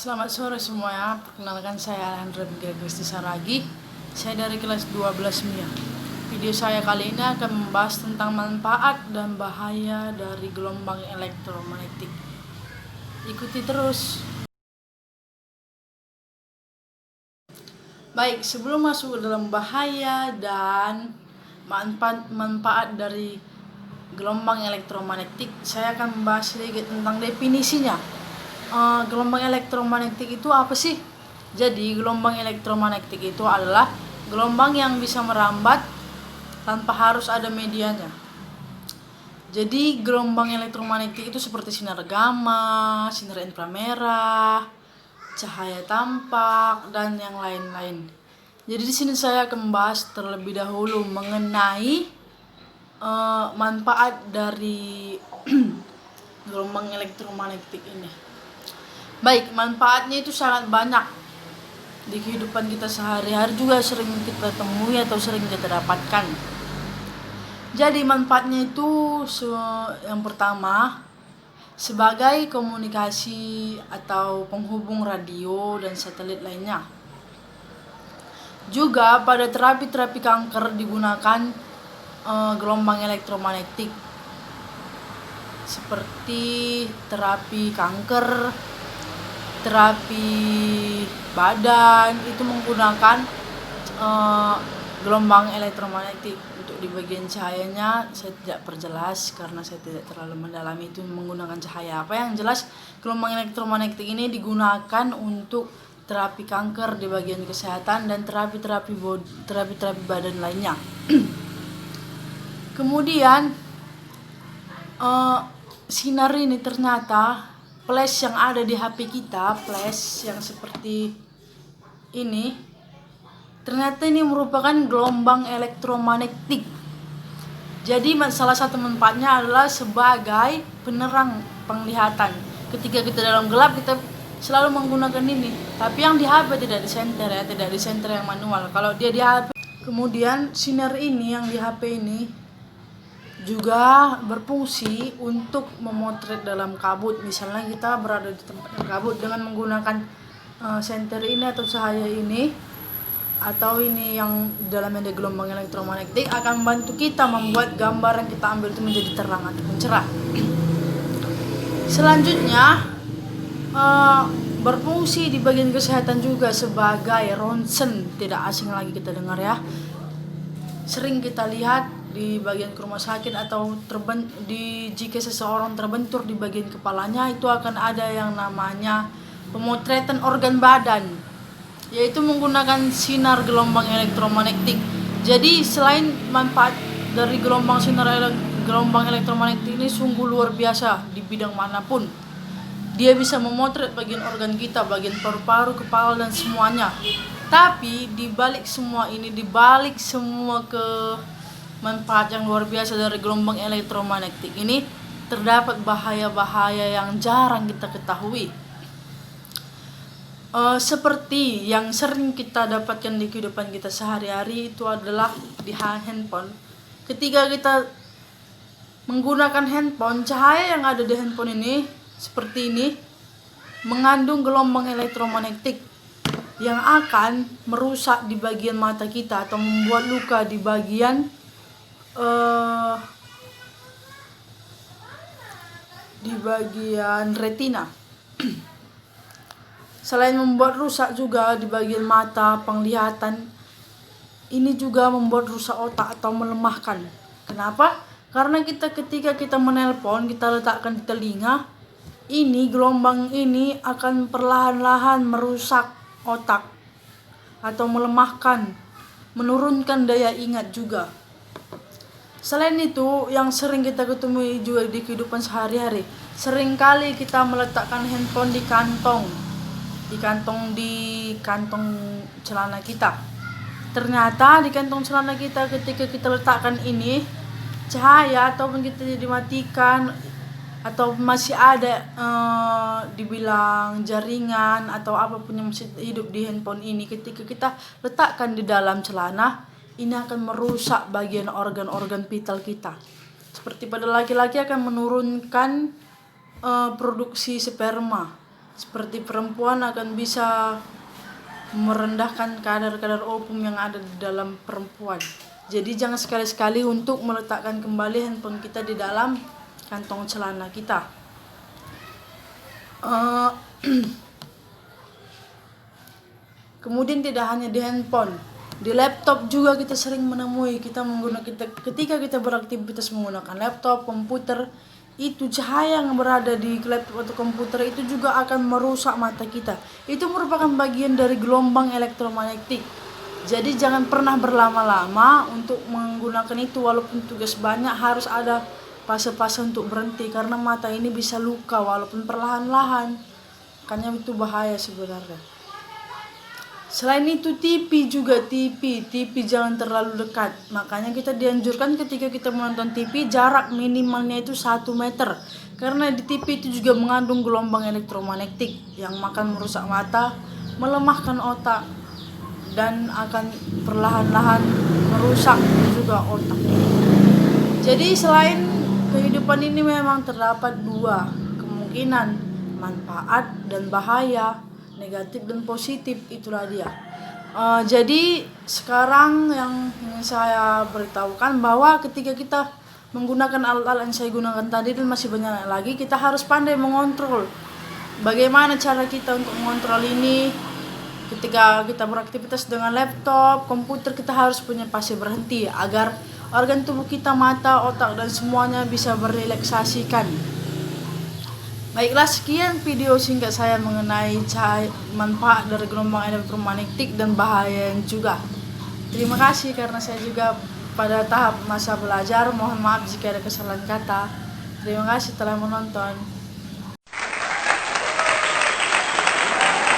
Selamat sore semuanya, perkenalkan saya Alejandra Kristi Saragi. Saya dari kelas 12 MIA. Video saya kali ini akan membahas tentang manfaat dan bahaya dari gelombang elektromagnetik. Ikuti terus. Baik, sebelum masuk ke dalam bahaya dan manfaat dari gelombang elektromagnetik, saya akan membahas sedikit tentang definisinya. Gelombang elektromagnetik itu apa sih? Jadi gelombang elektromagnetik itu adalah gelombang yang bisa merambat tanpa harus ada medianya. Jadi gelombang elektromagnetik itu seperti sinar gamma, sinar inframerah, cahaya tampak, dan yang lain-lain. Jadi di sini saya akan membahas terlebih dahulu mengenai manfaat dari gelombang elektromagnetik ini. Baik, manfaatnya itu sangat banyak di kehidupan kita sehari-hari, juga sering kita temui atau sering kita dapatkan. Jadi manfaatnya itu yang pertama sebagai komunikasi atau penghubung radio dan satelit lainnya. Juga pada terapi kanker digunakan gelombang elektromagnetik seperti terapi kanker, terapi badan itu menggunakan gelombang elektromagnetik. Untuk di bagian cahayanya saya tidak perjelas karena saya tidak terlalu mendalami itu menggunakan cahaya apa. Yang jelas gelombang elektromagnetik ini digunakan untuk terapi kanker di bagian kesehatan dan terapi badan lainnya. Kemudian sinar ini ternyata flash yang ada di HP kita, flash yang seperti ini, ternyata ini merupakan gelombang elektromagnetik. Jadi salah satu manfaatnya adalah sebagai penerang penglihatan. Ketika kita dalam gelap kita selalu menggunakan ini. Tapi yang di HP tidak disenter ya, tidak disenter yang manual. Kalau dia di HP, kemudian sinar ini yang di HP ini juga berfungsi untuk memotret dalam kabut. Misalnya kita berada di tempat yang kabut dengan menggunakan senter ini atau cahaya ini atau ini yang dalamnya ada gelombang elektromagnetik akan membantu kita membuat gambar yang kita ambil itu menjadi terang ataupun cerah. Selanjutnya berfungsi di bagian kesehatan juga sebagai ronsen, tidak asing lagi kita dengar ya. Sering kita lihat di bagian rumah sakit atau jika seseorang terbentur di bagian kepalanya itu akan ada yang namanya pemotretan organ badan, yaitu menggunakan sinar gelombang elektromagnetik. Jadi selain manfaat dari gelombang elektromagnetik ini sungguh luar biasa di bidang manapun. Dia bisa memotret bagian organ kita, bagian paru-paru, kepala dan semuanya. Tapi dibalik semua manfaat yang luar biasa dari gelombang elektromagnetik ini, terdapat bahaya-bahaya yang jarang kita ketahui. Seperti yang sering kita dapatkan di kehidupan kita sehari-hari itu adalah di handphone. Ketika kita menggunakan handphone, cahaya yang ada di handphone ini seperti ini mengandung gelombang elektromagnetik yang akan merusak di bagian mata kita atau membuat luka di bagian retina. Selain membuat rusak juga di bagian mata, penglihatan, ini juga membuat rusak otak atau melemahkan. Kenapa? Karena ketika kita menelpon, kita letakkan di telinga, ini gelombang ini akan perlahan-lahan merusak otak atau melemahkan, menurunkan daya ingat juga. Selain itu, yang sering kita ketemui juga di kehidupan sehari-hari, seringkali kita meletakkan handphone di kantong celana kita. Ternyata di kantong celana kita ketika kita letakkan ini, cahaya ataupun kita dimatikan atau masih ada dibilang jaringan atau apapun yang masih hidup di handphone ini, ketika kita letakkan di dalam celana, ini akan merusak bagian organ-organ vital kita. Seperti pada laki-laki akan menurunkan produksi sperma seperti perempuan akan bisa merendahkan kadar-kadar opum yang ada di dalam perempuan. Jadi jangan sekali-sekali untuk meletakkan kembali handphone kita di dalam kantong celana kita. Kemudian tidak hanya di handphone, di laptop juga kita sering menemui ketika kita beraktivitas menggunakan laptop, komputer, itu cahaya yang berada di laptop atau komputer itu juga akan merusak mata kita. Itu merupakan bagian dari gelombang elektromagnetik. Jadi jangan pernah berlama-lama untuk menggunakan itu, walaupun tugas banyak harus ada fase-fase untuk berhenti karena mata ini bisa luka walaupun perlahan-lahan. Makanya itu bahaya sebenarnya. Selain itu TV jangan terlalu dekat. Makanya kita dianjurkan ketika kita menonton TV jarak minimalnya itu 1 meter. Karena di TV itu juga mengandung gelombang elektromagnetik yang akan merusak mata, melemahkan otak, dan akan perlahan-lahan merusak juga otak. Jadi selain kehidupan ini memang terdapat 2 kemungkinan, manfaat dan bahaya, negatif dan positif, itulah dia. Jadi sekarang yang ingin saya beritahukan bahwa ketika kita menggunakan alat-alat yang saya gunakan tadi dan masih banyak lagi, kita harus pandai mengontrol. Bagaimana cara kita untuk mengontrol ini? Ketika kita beraktivitas dengan laptop, komputer, kita harus punya fase berhenti agar organ tubuh kita, mata, otak, dan semuanya bisa berrelaksasikan. Baiklah, sekian video singkat saya mengenai manfaat dari gelombang elektromagnetik dan bahaya juga. Terima kasih karena saya juga pada tahap masa belajar. Mohon maaf jika ada kesalahan kata. Terima kasih telah menonton.